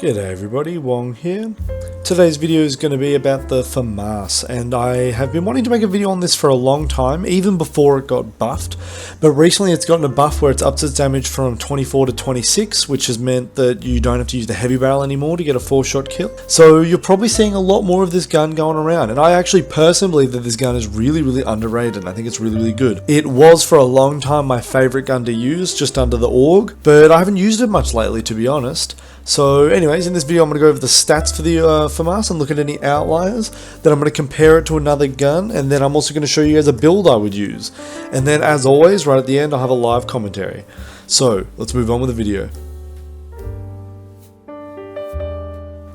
G'day everybody, Wong here. Today's video is going to be about the FAMAS, and I have been wanting to make a video on this for a long time, even before it got buffed, but recently it's gotten a buff where it's upped its damage from 24 to 26, which has meant that you don't have to use the heavy barrel anymore to get a 4-shot kill. So you're probably seeing a lot more of this gun going around, and I actually personally believe that this gun is really underrated, and I think it's really good. It was for a long time my favourite gun to use, just under the AUG, but I haven't used it much lately, to be honest. So anyways, in this video I'm going to go over the stats for the FAMAS and look at any outliers. Then I'm going to compare it to another gun, and then I'm also going to show you guys a build I would use. And then as always, right at the end I'll have a live commentary. So let's move on with the video.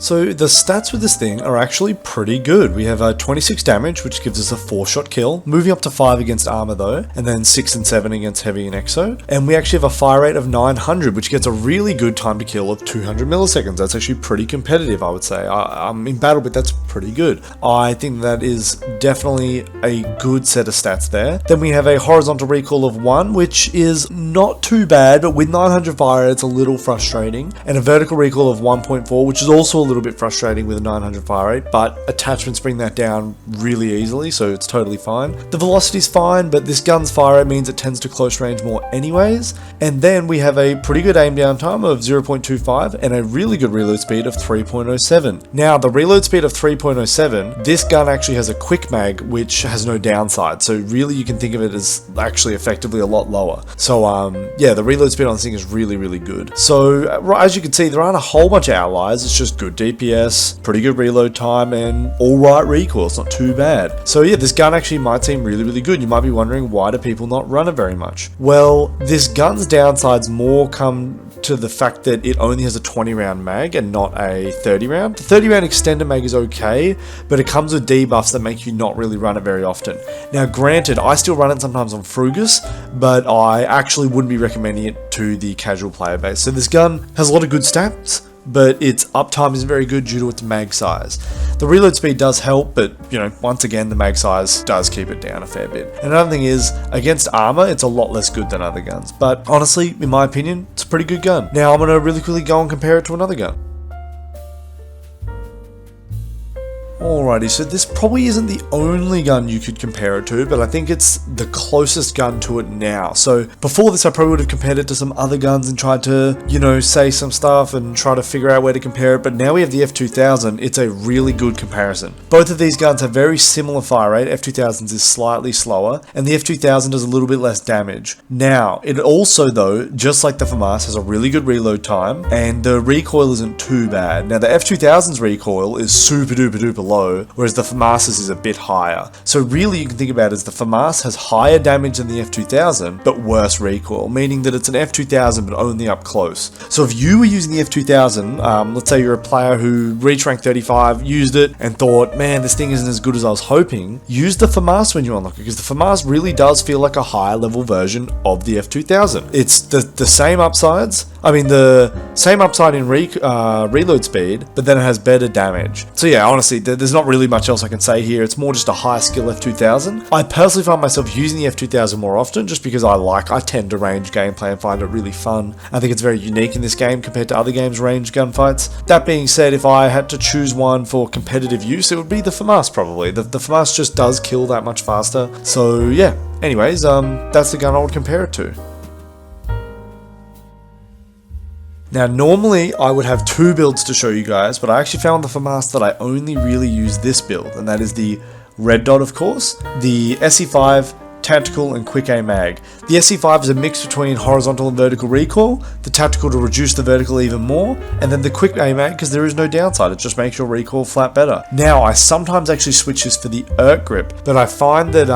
So the stats with this thing are actually pretty good. We have 26 damage, which gives us a 4-shot kill, moving up to 5 against armor though, and then 6 and 7 against heavy and exo. And we actually have a fire rate of 900, which gets a really good time to kill of 200 milliseconds. That's actually pretty competitive, I would say. In BattleBit, that's pretty good. I think that is definitely a good set of stats there. Then we have a horizontal recoil of 1, which is not too bad, but with 900 fire rate, it's a little frustrating. And a vertical recoil of 1.4, which is also a little bit frustrating with a 900 fire rate, but attachments bring that down really easily, so it's totally fine. The velocity's fine, but this gun's fire rate means it tends to close range more anyways. And then we have a pretty good aim down time of 0.25 and a really good reload speed of 3.07. Now, the reload speed of 3.07, this gun actually has a quick mag, which has no downside, so really you can think of it as actually effectively a lot lower. So yeah, the reload speed on this thing is really good. So as you can see, there aren't a whole bunch of outliers, it's just good DPS, pretty good reload time, and alright recoil. It's not too bad. So yeah, this gun actually might seem really good. You might be wondering, why do people not run it very much? Well, this gun's downsides more come to the fact that it only has a 20 round mag and not a 30 round. The 30 round extended mag is okay, but it comes with debuffs that make you not really run it very often. Now granted, I still run it sometimes on Frugus, but I actually wouldn't be recommending it to the casual player base. So this gun has a lot of good stats, but its uptime isn't very good due to its mag size. The reload speed does help, but you know, once again, the mag size does keep it down a fair bit. And another thing is, against armor, it's a lot less good than other guns. But honestly, in my opinion, it's a pretty good gun. Now I'm gonna really quickly go and compare it to another gun. Alrighty, so this probably isn't the only gun you could compare it to, but I think it's the closest gun to it now. So before this, I probably would have compared it to some other guns and tried to, you know, say some stuff and try to figure out where to compare it, but now we have the F2000, it's a really good comparison. Both of these guns have very similar fire rate. F2000's is slightly slower, and the F2000 does a little bit less damage. Now, it also though, just like the FAMAS, has a really good reload time, and the recoil isn't too bad. Now the F2000's recoil is super duper low, whereas the FAMAS's is a bit higher. So really you can think about it as the FAMAS has higher damage than the F2000, but worse recoil, meaning that it's an F2000 but only up close. So if you were using the F2000, let's say you're a player who reached rank 35, used it, and thought, man, this thing isn't as good as I was hoping, use the FAMAS when you unlock it, because the FAMAS really does feel like a higher level version of the F2000. It's the same upsides, the same upside in reload speed, but then it has better damage. So yeah, honestly, there's not really much else I can say here. It's more just a high skill F2000. I personally find myself using the F2000 more often just because I tend to range gameplay and find it really fun. I think it's very unique in this game compared to other games' range gunfights. That being said, if I had to choose one for competitive use, it would be the FAMAS probably. The FAMAS just does kill that much faster. So yeah, anyways, that's the gun I would compare it to. Now normally I would have 2 builds to show you guys, but I actually found the FAMAS that I only really use this build, and that is the red dot, of course, the SE5, tactical and quick aim mag. The SE5 is a mix between horizontal and vertical recoil, the tactical to reduce the vertical even more, and then the quick aim mag because there is no downside, it just makes your recoil flat better. Now I sometimes actually switch this for the ERC grip, but I find that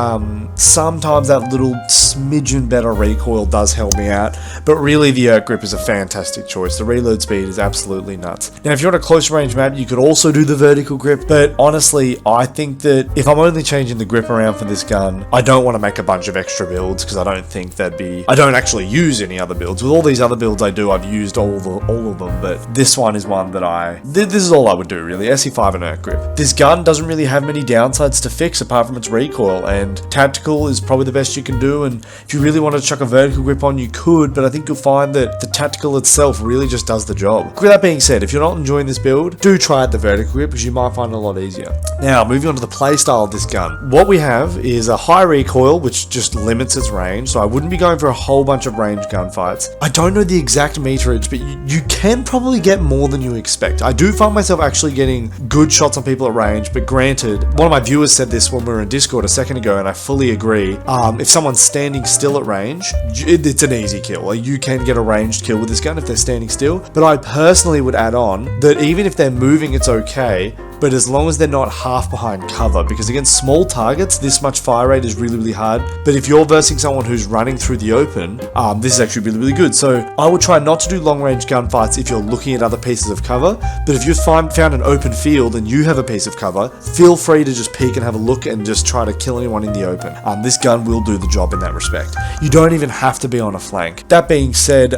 sometimes that little smidgen better recoil does help me out, but really the ERC grip is a fantastic choice. The reload speed is absolutely nuts. Now if you're on a close range map, you could also do the vertical grip, but honestly I think that if I'm only changing the grip around for this gun, I don't want to make a a bunch of extra builds because I don't think I don't actually use any other builds. With all these other builds I do, I've used all of them, but this one is one that this is all I would do really. SE5 and Erk Grip. This gun doesn't really have many downsides to fix apart from its recoil, and tactical is probably the best you can do, and if you really want to chuck a vertical grip on, you could, but I think you'll find that the tactical itself really just does the job. With that being said, if you're not enjoying this build, do try out the vertical grip because you might find it a lot easier. Now, moving on to the playstyle of this gun. What we have is a high recoil, which just limits its range, so I wouldn't be going for a whole bunch of range gunfights. I don't know the exact meterage, but you can probably get more than you expect. I do find myself actually getting good shots on people at range, but granted, one of my viewers said this when we were in Discord a second ago, and I fully agree. If someone's standing still at range, it's an easy kill. Like, you can get a ranged kill with this gun if they're standing still, but I personally would add on that even if they're moving, it's okay, but as long as they're not half behind cover, because against small targets, this much fire rate is really, really hard. But if you're versing someone who's running through the open, this is actually really, really good. So I would try not to do long range gunfights if you're looking at other pieces of cover, but if you've found an open field and you have a piece of cover, feel free to just peek and have a look and just try to kill anyone in the open. This gun will do the job in that respect. You don't even have to be on a flank. That being said,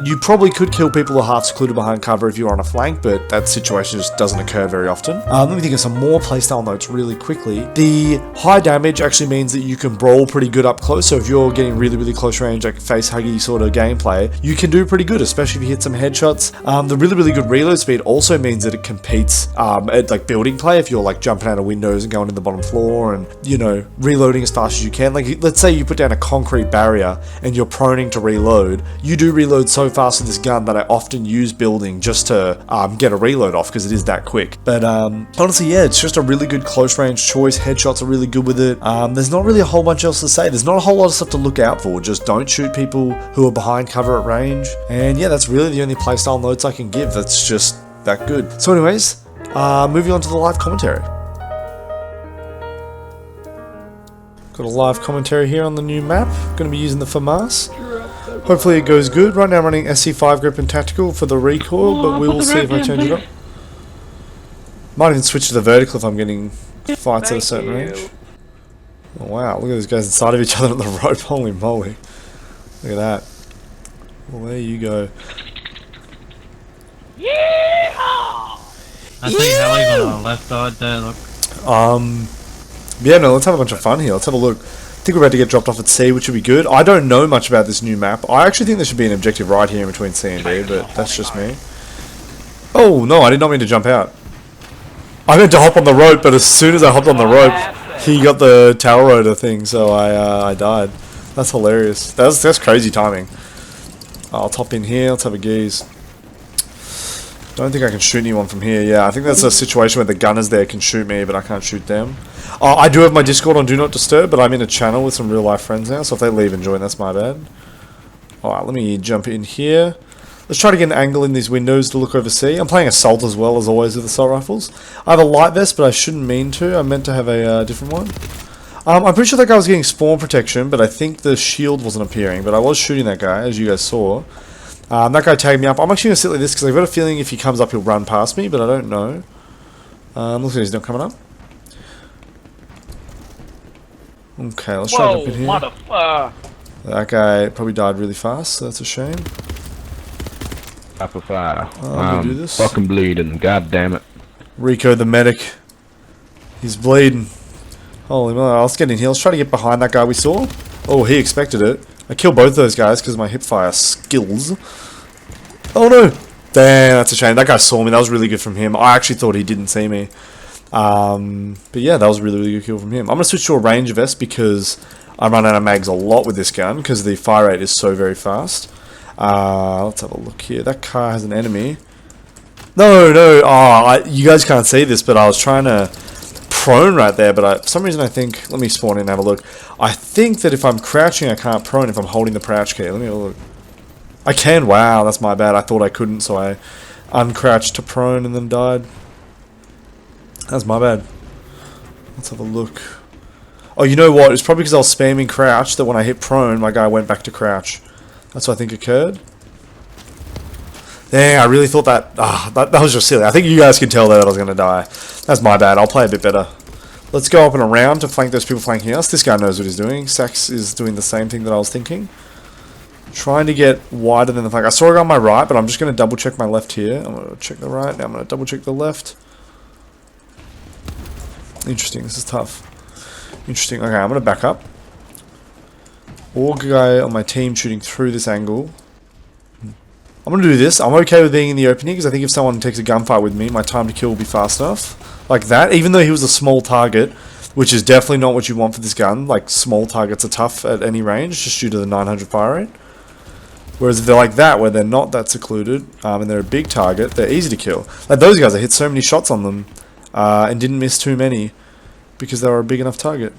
you probably could kill people who are half secluded behind cover if you're on a flank, but that situation just doesn't occur very often. Let me think of some more playstyle notes really quickly. The high damage actually means that you can brawl pretty good up close, so if you're getting really, really close range, like face huggy sort of gameplay, you can do pretty good, especially if you hit some headshots. The really, really good reload speed also means that it competes at like building play, if you're like jumping out of windows and going to the bottom floor and, you know, reloading as fast as you can. Like, let's say you put down a concrete barrier and you're proning to reload, you do reload so fast with this gun that I often use building just to get a reload off because it is that quick. But honestly, yeah, it's just a really good close range choice. Headshots are really good with it. There's not really a whole bunch else to say. There's not a whole lot of stuff to look out for. Just don't shoot people who are behind cover at range. And yeah, that's really the only playstyle notes I can give. That's just that good. So anyways, moving on to the live commentary. Got a live commentary here on the new map. Going to be using the FAMAS. Hopefully it goes good. Right now I'm running SC5 grip and tactical for the recoil, but we will see if I change it up. Might even switch to the vertical if I'm getting fights at a certain range. Oh, wow, look at these guys inside of each other on the rope. Holy moly. Look at that. Well, there you go. Yeah! I see Heli's on the left side there, look. Yeah, no, let's have a bunch of fun here. Let's have a look. I think we're about to get dropped off at C, which would be good. I don't know much about this new map. I actually think there should be an objective right here in between C and D, but that's just me. Oh, no, I did not mean to jump out. I meant to hop on the rope, but as soon as I hopped on the rope, he got the tower rotor thing, so I died. That's hilarious. That's crazy timing. I'll top in here. Let's have a gaze. Don't think I can shoot anyone from here. Yeah, I think that's a situation where the gunners there can shoot me, but I can't shoot them. I do have my Discord on Do Not Disturb, but I'm in a channel with some real life friends now, so if they leave and join, that's my bad. Alright, let me jump in here. Let's try to get an angle in these windows to look over C. I'm playing Assault as well, as always, with assault rifles. I have a light vest, but I shouldn't mean to. I meant to have a different one. I'm pretty sure that guy was getting spawn protection, but I think the shield wasn't appearing. But I was shooting that guy, as you guys saw. That guy tagged me up. I'm actually going to sit like this, because I've got a feeling if he comes up, he'll run past me, but I don't know. Looks like he's not coming up. Okay, let's try to jump in here. Motherfucker! That guy probably died really fast, so that's a shame. Apple fire. Do this. Fucking bleeding, god damn it. Rico the medic. He's bleeding. Holy moly, let's get in here. Let's try to get behind that guy we saw. Oh, he expected it. I killed both those guys because of my hipfire skills. Oh no! Damn, that's a shame. That guy saw me. That was really good from him. I actually thought he didn't see me. But yeah, that was a really, really good kill from him. I'm going to switch to a range vest because I run out of mags a lot with this gun because the fire rate is so very fast. Let's have a look here. That car has an enemy. No, no. You guys can't see this, but I was trying to prone right there, but for some reason I think... Let me spawn in and have a look. I think that if I'm crouching, I can't prone if I'm holding the crouch key. Let me have a look. I can. Wow, that's my bad. I thought I couldn't, so I uncrouched to prone and then died. That's my bad. Let's have a look. Oh, you know what? It's probably because I was spamming crouch that when I hit prone, my guy went back to crouch. That's what I think occurred. Yeah, I really thought that... that was just silly. I think you guys can tell that I was going to die. That's my bad. I'll play a bit better. Let's go up and around to flank those people flanking us. This guy knows what he's doing. Sax is doing the same thing that I was thinking. Trying to get wider than the flank. I saw it on my right, but I'm just going to double check my left here. I'm going to check the right. Now I'm going to double check the left. Interesting. This is tough. Interesting. Okay, I'm going to back up. Org guy on my team shooting through this angle. I'm going to do this. I'm okay with being in the opening because I think if someone takes a gunfight with me, my time to kill will be fast enough. Like that. Even though he was a small target, which is definitely not what you want for this gun. Like, small targets are tough at any range just due to the 900 fire rate. Whereas if they're like that, where they're not that secluded, and they're a big target, they're easy to kill. Like those guys, I hit so many shots on them, and didn't miss too many, because they were a big enough target.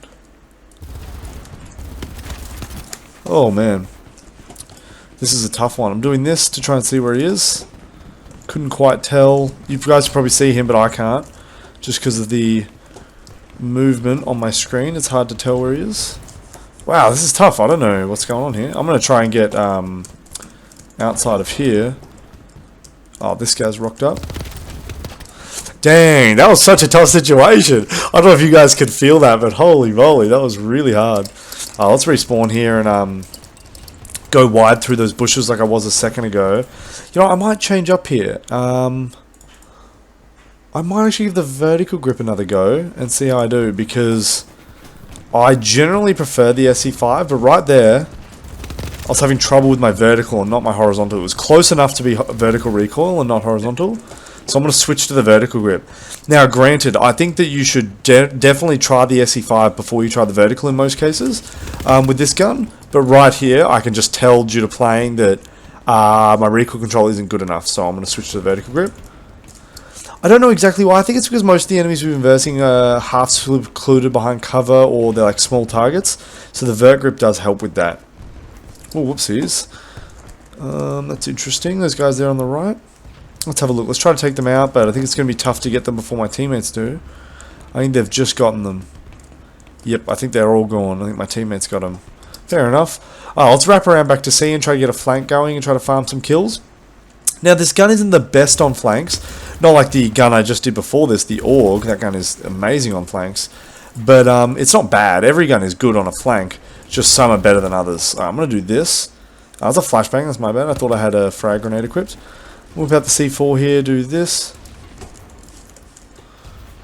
Oh man. This is a tough one. I'm doing this to try and see where he is. Couldn't quite tell. You guys can probably see him, but I can't. Just because of the movement on my screen, it's hard to tell where he is. Wow, this is tough. I don't know what's going on here. I'm going to try and get outside of here. Oh, this guy's rocked up. Dang, that was such a tough situation. I don't know if you guys could feel that, but holy moly, that was really hard. Let's respawn here and go wide through those bushes like I was a second ago. You know, I might change up here. I might actually give the vertical grip another go and see how I do, because I generally prefer the SE5, but right there, I was having trouble with my vertical and not my horizontal. It was close enough to be vertical recoil and not horizontal. So I'm going to switch to the vertical grip. Now, granted, I think that you should definitely try the SE5 before you try the vertical in most cases with this gun. But right here, I can just tell due to playing that my recoil control isn't good enough. So I'm going to switch to the vertical grip. I don't know exactly why. I think it's because most of the enemies we've been versing are half secluded behind cover, or they're like small targets. So the vert grip does help with that. Oh, whoopsies. That's interesting. Those guys there on the right. Let's have a look. Let's try to take them out, but I think it's going to be tough to get them before my teammates do. I think they've just gotten them. Yep, I think they're all gone. I think my teammates got them. Fair enough. Let's wrap around back to C and try to get a flank going and try to farm some kills. Now, this gun isn't the best on flanks. Not like the gun I just did before this, the AUG. That gun is amazing on flanks. But it's not bad. Every gun is good on a flank. Just some are better than others. I'm going to do this. That's a flashbang. That's my bad. I thought I had a frag grenade equipped. We'll have the C4 here. Do this.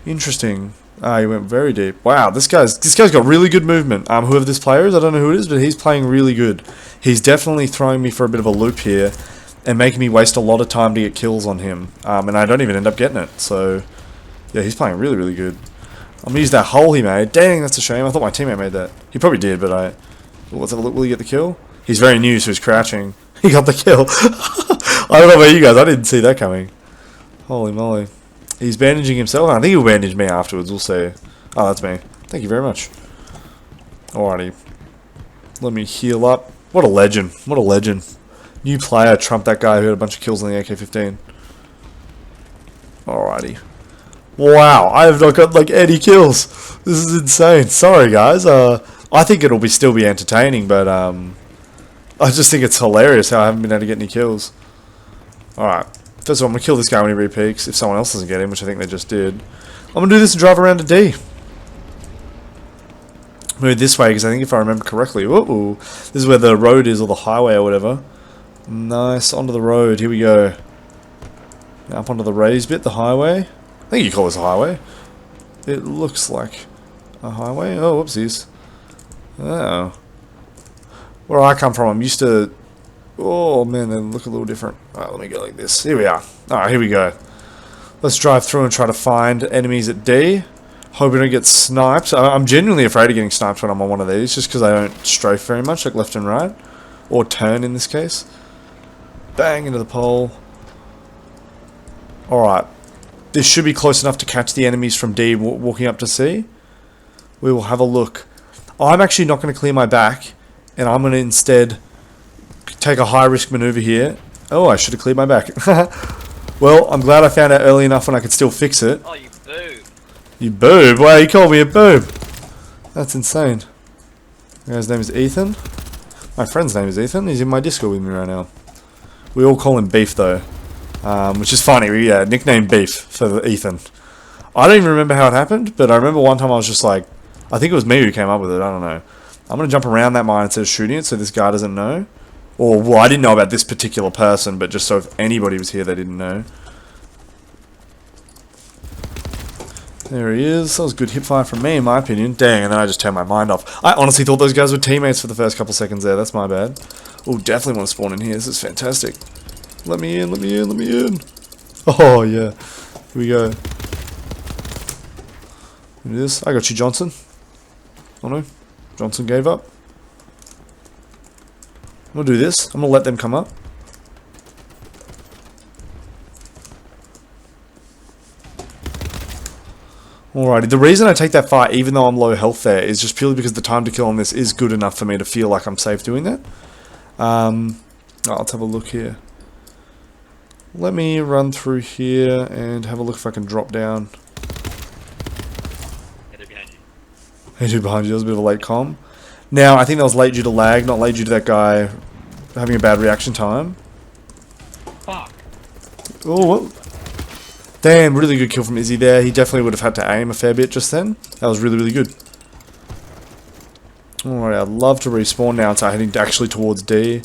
Interesting. He went very deep. Wow, this guy's got really good movement. Whoever this player is, I don't know who it is, but he's playing really good. He's definitely throwing me for a bit of a loop here and making me waste a lot of time to get kills on him. And I don't even end up getting it. So, yeah, he's playing really, really good. I'm going to use that hole he made. Dang, that's a shame. I thought my teammate made that. He probably did, but let's have a look. Will he get the kill? He's very new, so he's crouching. He got the kill. I don't know about you guys. I didn't see that coming. Holy moly. He's bandaging himself. I think he'll bandage me afterwards. We'll see. Oh, that's me. Thank you very much. Alrighty. Let me heal up. What a legend. What a legend. New player trumped that guy who had a bunch of kills on the AK-15. Alrighty. Wow, I have not got like any kills. This is insane. Sorry guys. I think it'll still be entertaining, but I just think it's hilarious how I haven't been able to get any kills. Alright. First of all, I'm going to kill this guy when he repeaks, if someone else doesn't get him, which I think they just did. I'm going to do this and drive around to D. Move this way, because I think if I remember correctly, whoa, this is where the road is, or the highway or whatever. Nice, onto the road, here we go. Now up onto the raised bit, the highway. I think you call this a highway. It looks like a highway. Oh, whoopsies. Oh. Where I come from, I'm used to... Oh man, they look a little different. Alright, let me go like this. Here we are. Alright, here we go. Let's drive through and try to find enemies at D. Hope we don't get sniped. I'm genuinely afraid of getting sniped when I'm on one of these, just because I don't strafe very much, like left and right. Or turn in this case. Bang into the pole. Alright. This should be close enough to catch the enemies from D walking up to C. We will have a look. I'm actually not going to clear my back, and I'm going to instead take a high-risk maneuver here. Oh, I should have cleared my back. Well, I'm glad I found out early enough when I could still fix it. Oh, you boob. You boob? Wow, you called me a boob. That's insane. The guy's name is Ethan. My friend's name is Ethan. He's in my Discord with me right now. We all call him Beef, though. Which is funny. Yeah, nickname Beef for Ethan. I don't even remember how it happened, but I remember one time I was just like, I think it was me who came up with it, I don't know. I'm going to jump around that mine instead of shooting it so this guy doesn't know. Or, well, I didn't know about this particular person, but just so if anybody was here they didn't know. There he is. That was good hipfire from me, in my opinion. Dang, and then I just turned my mind off. I honestly thought those guys were teammates for the first couple seconds there. That's my bad. Oh, definitely want to spawn in here. This is fantastic. Let me in, let me in, let me in. Oh, yeah. Here we go. Look at this. I got you, Johnson. Oh, no. Johnson gave up. I'm going to do this. I'm going to let them come up. Alrighty, the reason I take that fight, even though I'm low health there, is just purely because the time to kill on this is good enough for me to feel like I'm safe doing that. Let's have a look here. Let me run through here and have a look if I can drop down. They're behind you. Hey, dude, behind you, that was a bit of a late comm. Now, I think that was late due to lag, not late due to that guy having a bad reaction time. Fuck. Oh, what? Damn, really good kill from Izzy there. He definitely would have had to aim a fair bit just then. That was really, really good. Alright, I'd love to respawn now and start heading actually towards D. I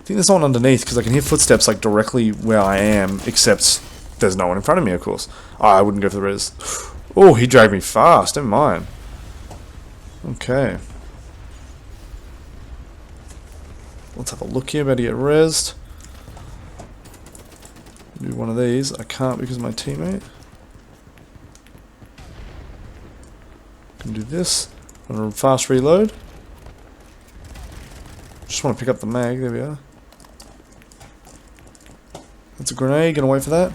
think there's someone underneath because I can hear footsteps like directly where I am, except there's no one in front of me, of course. Oh, I wouldn't go for the res. Oh, he dragged me fast. Never mind. Okay. Let's have a look here. Better get resed. Do one of these. I can't because of my teammate. Can do this. I'm gonna fast reload. Just want to pick up the mag. There we are. That's a grenade. Gonna wait for that.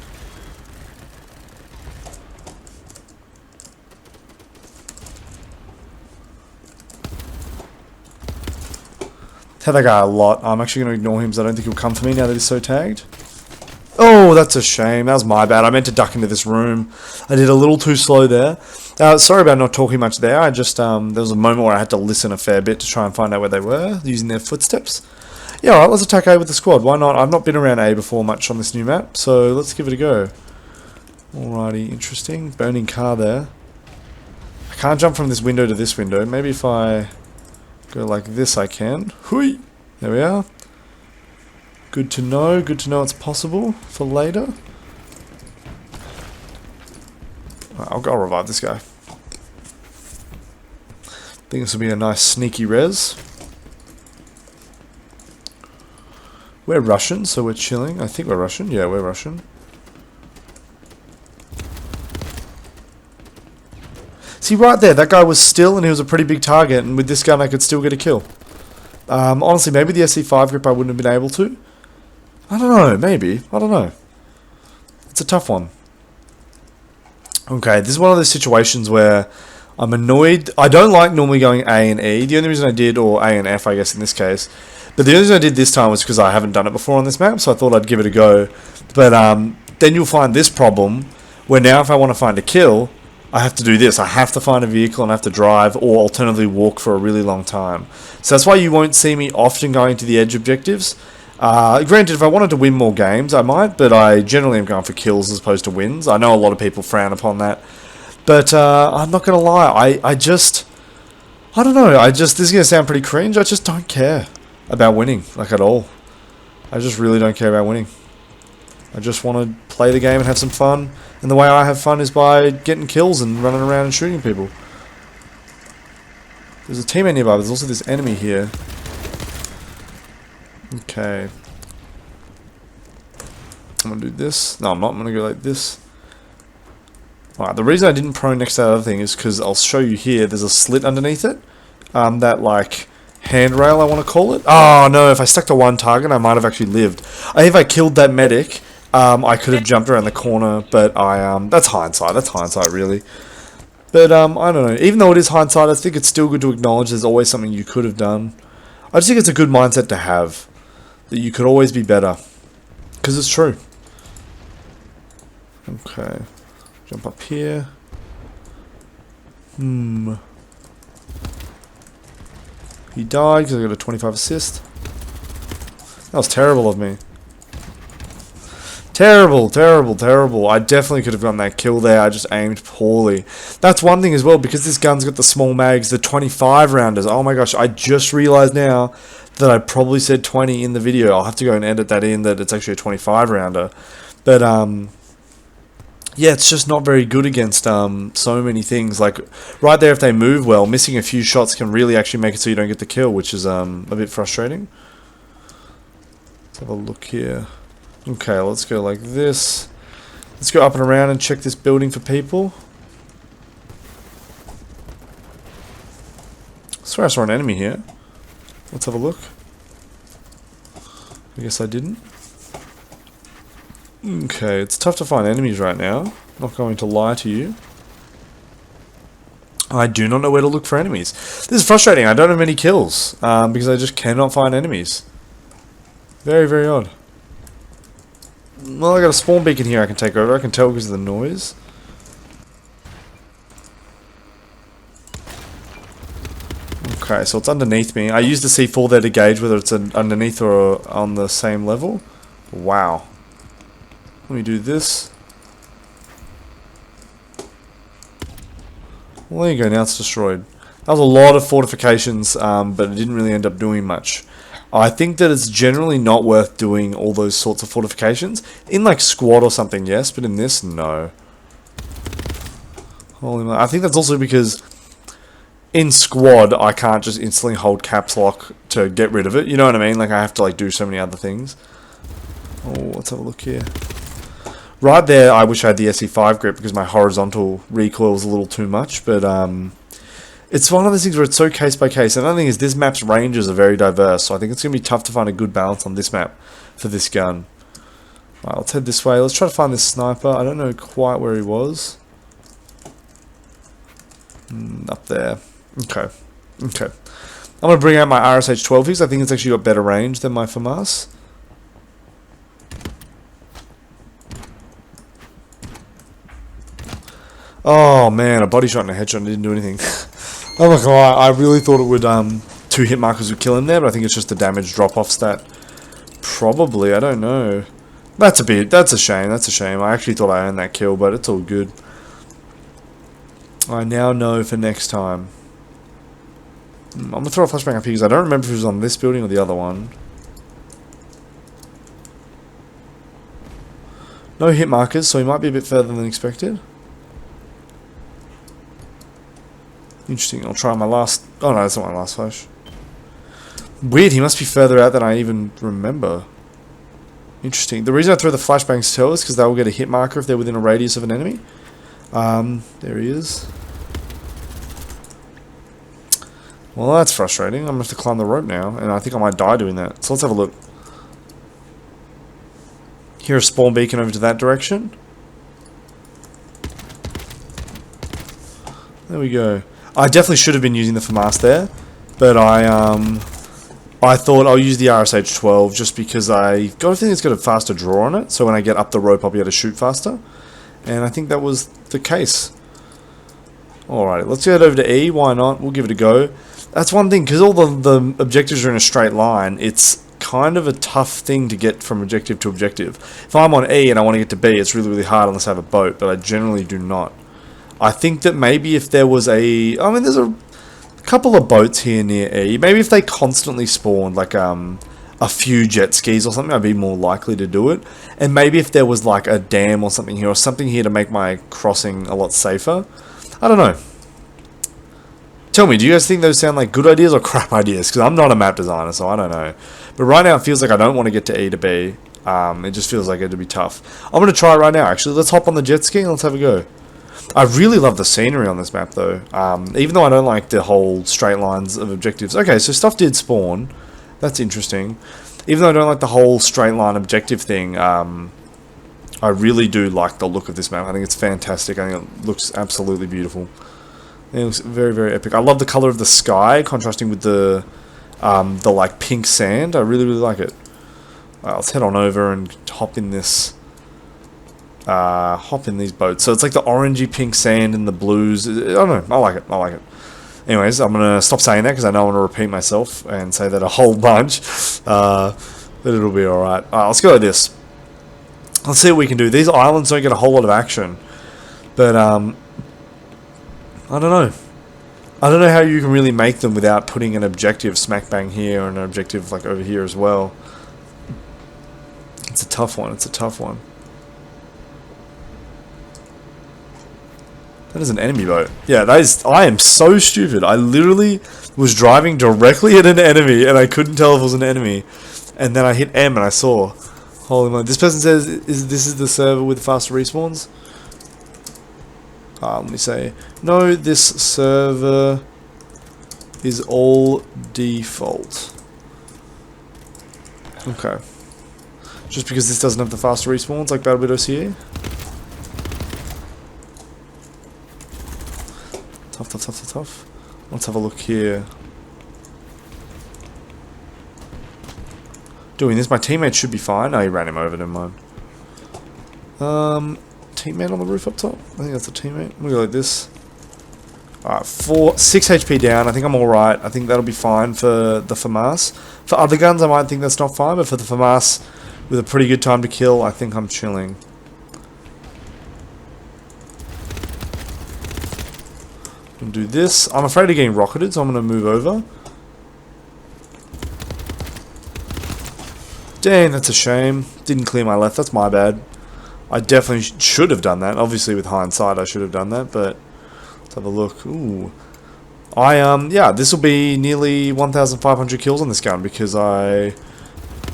Tell that guy a lot. I'm actually going to ignore him because I don't think he'll come for me now that he's so tagged. Oh, that's a shame. That was my bad. I meant to duck into this room. I did a little too slow there. Sorry about not talking much there. I just, there was a moment where I had to listen a fair bit to try and find out where they were, using their footsteps. Yeah, alright, let's attack A with the squad. Why not? I've not been around A before much on this new map, so let's give it a go. Alrighty, interesting. Burning car there. I can't jump from this window to this window. Maybe if I go like this I can. Hui! There we are. Good to know it's possible for later. I'll revive this guy. Think this will be a nice sneaky res. We're Russian, so we're chilling. I think we're Russian. Yeah, we're Russian. See, right there, that guy was still and he was a pretty big target, and with this gun I could still get a kill. Honestly, maybe the SC5 grip I wouldn't have been able to. I don't know, maybe. I don't know. It's a tough one. Okay, this is one of those situations where I'm annoyed. I don't like normally going A and E. The only reason I did, or A and F I guess in this case, but the only reason I did this time was because I haven't done it before on this map, so I thought I'd give it a go. But then you'll find this problem, where now if I want to find a kill, I have to do this. I have to find a vehicle and I have to drive, or alternatively walk for a really long time. So that's why you won't see me often going to the edge objectives. Granted, if I wanted to win more games, I might, but I generally am going for kills as opposed to wins. I know a lot of people frown upon that. But I'm not going to lie, I don't know, this is going to sound pretty cringe, I just don't care about winning, like at all. I just really don't care about winning. I just want to play the game and have some fun, and the way I have fun is by getting kills and running around and shooting people. There's a teammate nearby, but there's also this enemy here. Okay. I'm going to do this. No, I'm not. I'm going to go like this. Alright, the reason I didn't prone next to that other thing is because I'll show you here, there's a slit underneath it. That, like, handrail, I want to call it. Oh, no, if I stuck to one target, I might have actually lived. I think if I killed that medic, I could have jumped around the corner, but that's hindsight. That's hindsight, really. But, I don't know. Even though it is hindsight, I think it's still good to acknowledge there's always something you could have done. I just think it's a good mindset to have. That you could always be better. Because it's true. Okay. Jump up here. He died because I got a 25 assist. That was terrible of me. Terrible, terrible, terrible. I definitely could have gotten that kill there. I just aimed poorly. That's one thing as well, because this gun's got the small mags, the 25 rounders. Oh my gosh, I just realized now that I probably said 20 in the video. I'll have to go and edit that in, that it's actually a 25 rounder. But, yeah, it's just not very good against so many things. Like, right there, if they move well, missing a few shots can really actually make it so you don't get the kill, which is a bit frustrating. Let's have a look here. Okay, let's go like this. Let's go up and around and check this building for people. I swear I saw an enemy here. Let's have a look. I guess I didn't. Okay, it's tough to find enemies right now. Not going to lie to you. I do not know where to look for enemies. This is frustrating. I don't have many kills because I just cannot find enemies. Very, very odd. Well, I got a spawn beacon here I can take over. I can tell because of the noise. Okay, so it's underneath me. I use the C4 there to gauge whether it's underneath or on the same level. Wow. Let me do this. Well, there you go. Now it's destroyed. That was a lot of fortifications, but it didn't really end up doing much. I think that it's generally not worth doing all those sorts of fortifications. In like squad or something, yes, but in this, no. Holy moly. I think that's also because in squad, I can't just instantly hold caps lock to get rid of it. You know what I mean? Like, I have to like do so many other things. Oh, let's have a look here. Right there, I wish I had the SE5 grip because my horizontal recoil was a little too much, but it's one of those things where it's so case by case. Another thing is this map's ranges are very diverse, so I think it's going to be tough to find a good balance on this map for this gun. Alright, let's head this way. Let's try to find this sniper. I don't know quite where he was. Up there. Okay. Okay. I'm going to bring out my RSH-12 because I think it's actually got better range than my FAMAS. Oh man, a body shot and a headshot and didn't do anything. I'm not gonna lie, I really thought it would, 2 hit markers would kill him there, but I think it's just the damage drop-off stat. Probably, I don't know. That's a shame, that's a shame. I actually thought I earned that kill, but it's all good. I now know for next time. I'm gonna throw a flashbang up here because I don't remember if it was on this building or the other one. No hit markers, so he might be a bit further than expected. Interesting, I'll try my last... Oh no, that's not my last flash. Weird, he must be further out than I even remember. Interesting. The reason I throw the flashbangs to is because they will get a hit marker if they're within a radius of an enemy. There he is. Well, that's frustrating. I'm going to have to climb the rope now, and I think I might die doing that. So let's have a look. Here a spawn beacon over to that direction. There we go. I definitely should have been using the FAMAS there, but I thought I'll use the RSH-12 just because I got a feeling it's got a faster draw on it, so when I get up the rope I'll be able to shoot faster, and I think that was the case. Alright, let's head over to E, why not? We'll give it a go. That's one thing, because all the objectives are in a straight line, it's kind of a tough thing to get from objective to objective. If I'm on E and I want to get to B, it's really, really hard unless I have a boat, but I generally do not. I think that maybe if there was there's a couple of boats here near E. Maybe if they constantly spawned like a few jet skis or something, I'd be more likely to do it. And maybe if there was like a dam or something here to make my crossing a lot safer. I don't know. Tell me, do you guys think those sound like good ideas or crap ideas? Because I'm not a map designer, so I don't know. But right now it feels like I don't want to get to E to B. It just feels like it'd be tough. I'm going to try it right now, actually. Let's hop on the jet ski and let's have a go. I really love the scenery on this map though, even though I don't like the whole straight lines of objectives. Okay, so stuff did spawn, that's interesting. Even though I don't like the whole straight line objective thing, I really do like the look of this map. I think it's fantastic. I think it looks absolutely beautiful. It looks very, very epic. I love the colour of the sky contrasting with the like pink sand. I really, really like it. Let's head on over and hop in this. Hop in these boats. So it's like the orangey pink sand and the blues. I don't know. I like it. I like it. Anyways, I'm going to stop saying that because I don't want to repeat myself and say that a whole bunch. But it'll be alright. Alright, let's go with this. Let's see what we can do. These islands don't get a whole lot of action. But, I don't know. I don't know how you can really make them without putting an objective smack bang here and an objective like over here as well. It's a tough one. It's a tough one. That is an enemy boat. Yeah, that is... I am so stupid. I literally was driving directly at an enemy and I couldn't tell if it was an enemy. And then I hit M and I saw. Holy moly. This person says, this is the server with faster respawns? Let me say, no, this server is all default. Okay. Just because this doesn't have the faster respawns like BattleBit OCE? Tough, tough, tough, tough, tough. Let's have a look here. Doing this, my teammate should be fine. Oh, he ran him over, never mind. Teammate on the roof up top? I think that's a teammate. We'll go like this. Alright, 6 HP down. I think I'm alright. I think that'll be fine for the FAMAS. For other guns, I might think that's not fine, but for the FAMAS, with a pretty good time to kill, I think I'm chilling. I'm gonna do this. I'm afraid of getting rocketed, so I'm gonna move over. Dang, that's a shame. Didn't clear my left. That's my bad. I definitely should have done that. Obviously, with hindsight, I should have done that, but let's have a look. Ooh. Yeah, this will be nearly 1,500 kills on this gun because I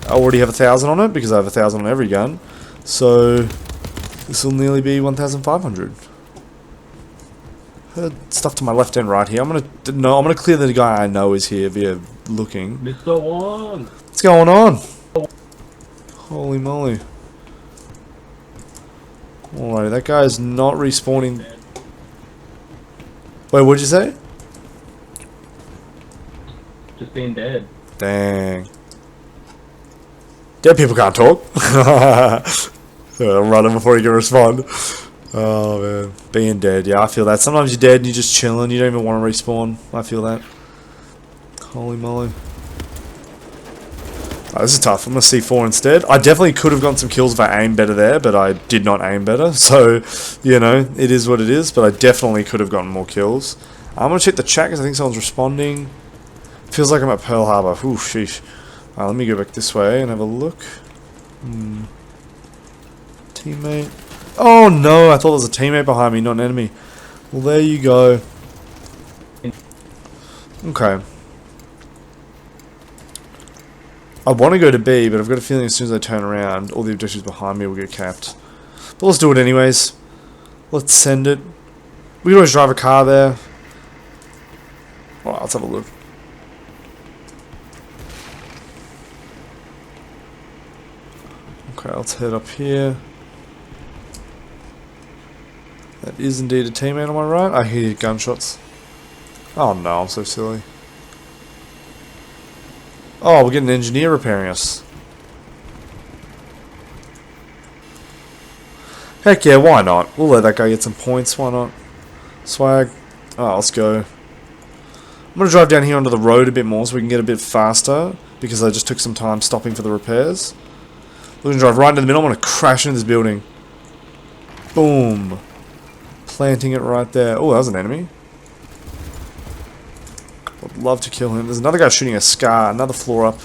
already have 1,000 on it because I have 1,000 on every gun. So, this will nearly be 1,500. Heard stuff to my left and right here. I'm gonna clear the guy I know is here via looking. Mr. One. What's going on? Holy moly. Alright, that guy is not respawning. Wait, what'd you say? Just being dead. Dang. Dead people can't talk. I'm running before you can respond. Oh man. Being dead, yeah, I feel that. Sometimes you're dead and you're just chilling, you don't even want to respawn. I feel that. Holy moly. Oh, this is tough. I'm going to C4 instead. I definitely could have gotten some kills if I aimed better there, but I did not aim better. So, you know, it is what it is, but I definitely could have gotten more kills. I'm going to check the chat because I think someone's responding. Feels like I'm at Pearl Harbor. Ooh, sheesh. Let me go back this way and have a look. Teammate. Oh no, I thought there was a teammate behind me, not an enemy. Well, there you go. Okay. I want to go to B, but I've got a feeling as soon as I turn around, all the objectives behind me will get capped. But let's do it anyways. Let's send it. We can always drive a car there. Alright, let's have a look. Okay, let's head up here. That is indeed a teammate on my right. I hear gunshots. Oh no, I'm so silly. Oh, we're getting an engineer repairing us. Heck yeah, why not? We'll let that guy get some points, why not? Swag. Oh, let's go. I'm going to drive down here onto the road a bit more so we can get a bit faster, because I just took some time stopping for the repairs. We're going to drive right into the middle. I'm going to crash into this building. Boom. Planting it right there. Oh, that was an enemy. I'd love to kill him. There's another guy shooting a scar, another floor up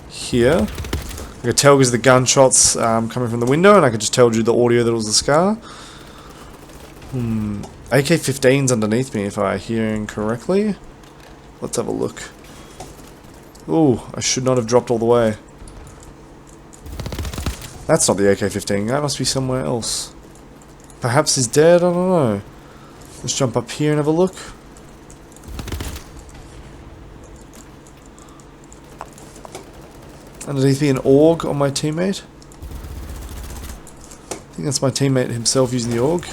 here. I could tell because the gunshots coming from the window, and I could just tell you the audio that it was a scar. AK-15's underneath me if I hear him correctly. Let's have a look. Ooh, I should not have dropped all the way. That's not the AK-15 guy, must be somewhere else. Perhaps he's dead, I don't know. Let's jump up here and have a look. Underneath me an AUG on my teammate. I think that's my teammate himself using the AUG.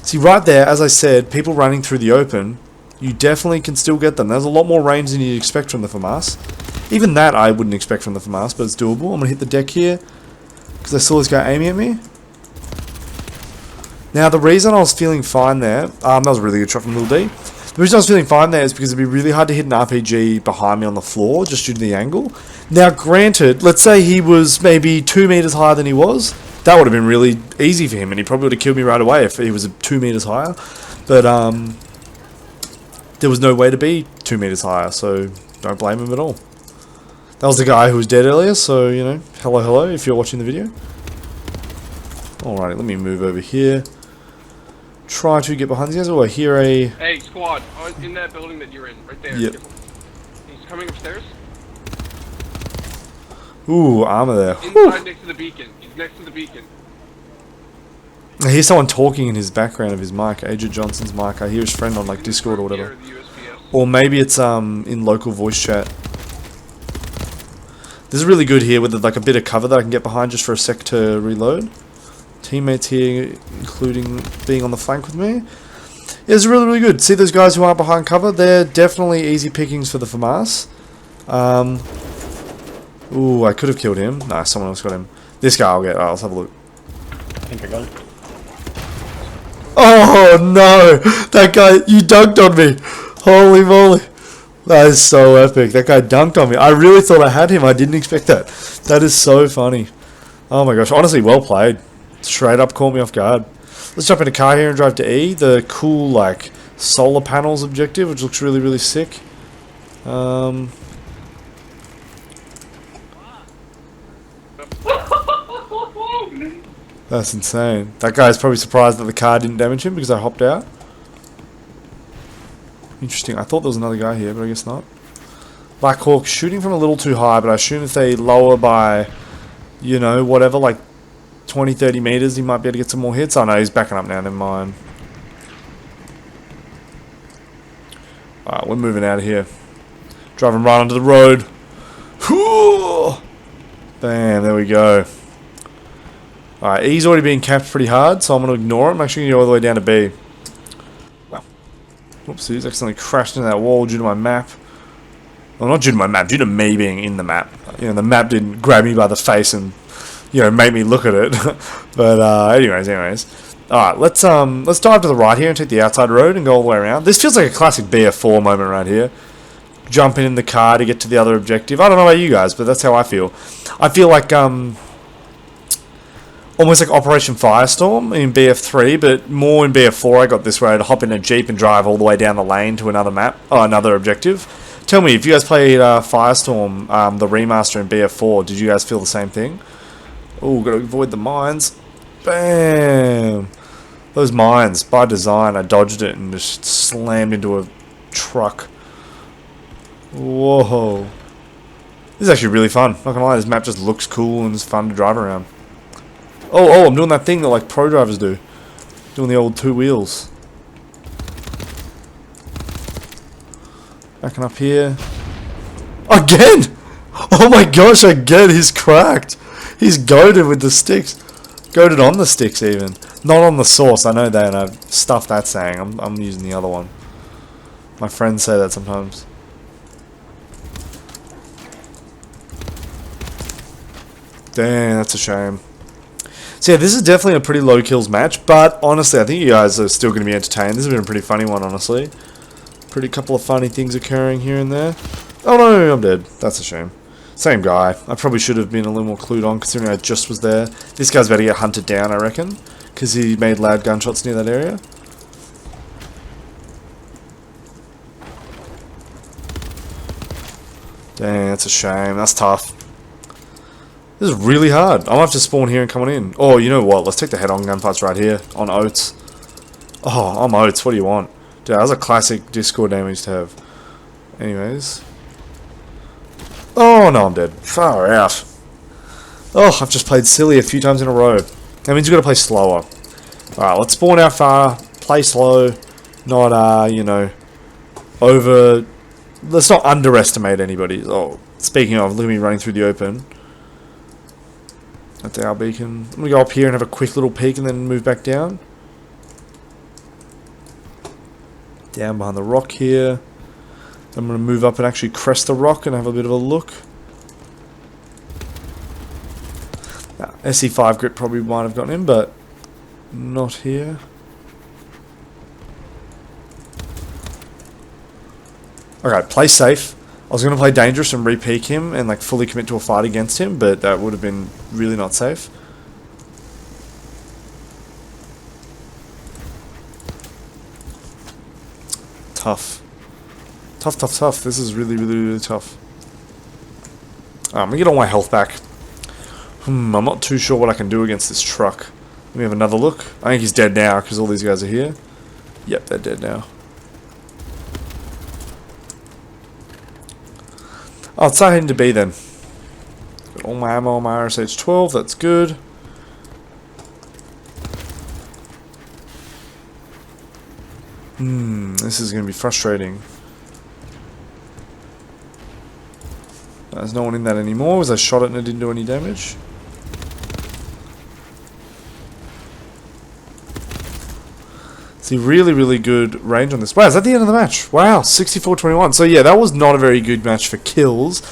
See, right there, as I said, people running through the open, you definitely can still get them. There's a lot more range than you'd expect from the FAMAS. Even that I wouldn't expect from the FAMAS, but it's doable. I'm going to hit the deck here, because I saw this guy aiming at me. Now, the reason I was feeling fine there, that was a really good shot from Lil D. The reason I was feeling fine there is because it'd be really hard to hit an RPG behind me on the floor, just due to the angle. Now, granted, let's say he was maybe 2 meters higher than he was. That would have been really easy for him, and he probably would have killed me right away if he was 2 meters higher. But there was no way to be 2 meters higher, so don't blame him at all. That was the guy who was dead earlier, so, you know, hello if you're watching the video. Alrighty, let me move over here. Try to get behind these guys. Oh, I hear a... Hey, squad, in that building that you're in, right there. Yep. He's coming upstairs. Ooh, armor there. Inside next to the beacon. He's next to the beacon. I hear someone talking in his background of his mic, Ajah Johnson's mic. I hear his friend on like Discord or whatever. Or maybe it's in local voice chat. This is really good here with like a bit of cover that I can get behind just for a sec to reload. Teammates here, including being on the flank with me. Yeah, it's really, really good. See those guys who aren't behind cover? They're definitely easy pickings for the FAMAS. Ooh, I could have killed him. Nah, someone else got him. This guy I'll get. Alright, let's have a look. I think I got it. Oh no! That guy, you dunked on me! Holy moly! That is so epic. That guy dunked on me. I really thought I had him. I didn't expect that. That is so funny. Oh my gosh. Honestly, well played. Straight up caught me off guard. Let's jump in a car here and drive to E. The cool, like, solar panels objective, which looks really, really sick. That's insane. That guy's probably surprised that the car didn't damage him because I hopped out. Interesting. I thought there was another guy here, but I guess not. Black Hawk shooting from a little too high, but I assume if they lower by, you know, whatever, like 20, 30 meters, he might be able to get some more hits. Oh no, he's backing up now, never mind. Alright, we're moving out of here. Driving right onto the road. Whew! Bam, there we go. Alright, E's already been capped pretty hard, so I'm going to ignore it. I'm actually going to go all the way down to B. Well, whoopsies, accidentally crashed into that wall due to my map. Well, not due to my map, due to me being in the map. You know, the map didn't grab me by the face and, you know, make me look at it. But, anyways. Alright, let's dive to the right here and take the outside road and go all the way around. This feels like a classic BF4 moment right here. Jumping in the car to get to the other objective. I don't know about you guys, but that's how I feel. I feel like, almost like Operation Firestorm in BF3, but more in BF4 I got this way to hop in a Jeep and drive all the way down the lane to another map, another objective. Tell me, if you guys played Firestorm, the remaster in BF4, did you guys feel the same thing? Oh, gotta avoid the mines. Bam! Those mines, by design, I dodged it and just slammed into a truck. Whoa. This is actually really fun. Not gonna lie, this map just looks cool and it's fun to drive around. Oh, I'm doing that thing that like pro drivers do. Doing the old 2 wheels. Backing up here. Again! Oh my gosh, again, he's cracked. He's goated with the sticks. Goated on the sticks even. Not on the sauce, I know that, and I've stuffed that saying. I'm using the other one. My friends say that sometimes. Dang, that's a shame. So yeah, this is definitely a pretty low kills match, but honestly, I think you guys are still going to be entertained. This has been a pretty funny one, honestly. Pretty couple of funny things occurring here and there. Oh no, I'm dead. That's a shame. Same guy. I probably should have been a little more clued on, considering I just was there. This guy's about to get hunted down, I reckon, because he made loud gunshots near that area. Dang, that's a shame. That's tough. This is really hard. I'm gonna have to spawn here and come on in. Oh, you know what? Let's take the head-on gunfights right here on Oats. Oh, I'm Oats. What do you want? Dude, that was a classic Discord damage to have. Anyways. Oh, no, I'm dead. Far out. Oh, I've just played silly a few times in a row. That means you've got to play slower. Alright, let's spawn out far. Play slow. Not, you know, over... Let's not underestimate anybody. Oh, speaking of, look at me running through the open. That's our beacon. I'm going to go up here and have a quick little peek and then move back down. Down behind the rock here. I'm going to move up and actually crest the rock and have a bit of a look. Now, SE5 grip probably might have gotten in, but not here. Okay, play safe. I was going to play dangerous and re-peek him and like fully commit to a fight against him, but that would have been really not safe. Tough. Tough. This is really tough. I'm going to get all my health back. I'm not too sure what I can do against this truck. Let me have another look. I think he's dead now because all these guys are here. Yep, they're dead now. Oh, it's not heading to B then. Got all my ammo on my RSH-12, that's good. This is going to be frustrating. There's no one in that anymore. Was I shot it and it didn't do any damage? See, really good range on this. Wow, is that the end of the match? Wow, 64-21. So yeah, that was not a very good match for kills.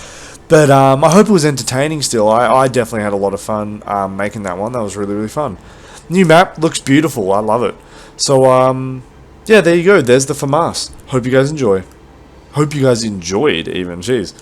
But I hope it was entertaining still. I definitely had a lot of fun making that one. That was really fun. New map, looks beautiful. I love it. So, yeah, there you go. There's the FAMAS. Hope you guys enjoy. Hope you guys enjoyed even. Jeez.